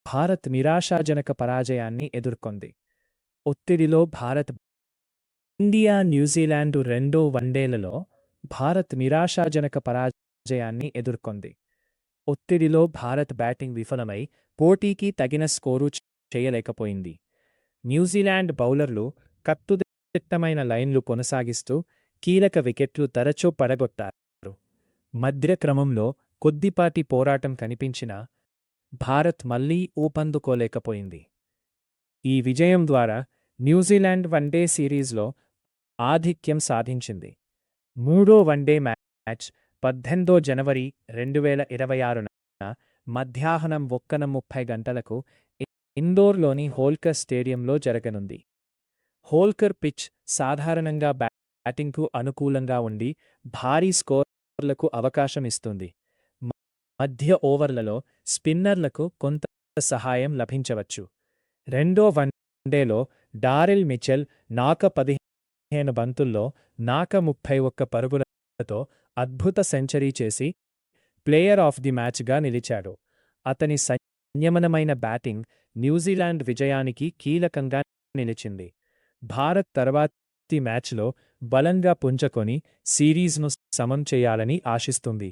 భారత్ నిరాశాజనక పరాజయాన్ని ఎదుర్కొంది. ఒత్తిడిలో Bharat India New Zealand రెండో వన్డేలలో భారత్ నిరాశాజనక పరాజయాన్ని ఎదుర్కొంది. ఒత్తిడిలో భారత్ బ్యాటింగ్ విఫలమై పోటీకి తగిన స్కోరు చేయలేకపోయింది. న్యూజిలాండ్ బౌలర్లు కట్టుదిట్టమైన లైన్లు కొనసాగిస్తూ కీలక వికెట్లు తరచూ పడగొట్టారు. మధ్య క్రమంలో కొద్దిపాటి పోరాటం కనిపించినా భారత్ మళ్లీ ఊపందుకోలేకపోయింది. ఈ విజయం ద్వారా న్యూజిలాండ్ వన్డే సిరీస్లో ఆధిక్యం సాధించింది. మూడో వన్డే మ్యాచ్ 18 జనవరి 2026న మధ్యాహ్నం 1:30 గంటలకు ఇందోర్లోని హోల్కర్ స్టేడియంలో జరగనుంది. హోల్కర్ పిచ్ సాధారణంగా బ్యాటింగ్కు అనుకూలంగా ఉండి భారీ స్కోర్లకు అవకాశమిస్తుంది. మధ్య ఓవర్లలో స్పిన్నర్లకు కొంత సహాయం లభించవచ్చు. రెండో వన్డేలో డారెల్ మిచెల్ 15 బంతుల్లో 31 పరుగులతో అద్భుత సెంచరీ చేసి ప్లేయర్ ఆఫ్ ది మ్యాచ్గా నిలిచాడు. అతని సంయమనమైన బ్యాటింగ్ న్యూజిలాండ్ విజయానికి కీలకంగా నిలిచింది. భారత్ తర్వాతి మ్యాచ్లో బలంగా పుంజుకొని సిరీస్ను సమం చేయాలని ఆశిస్తుంది.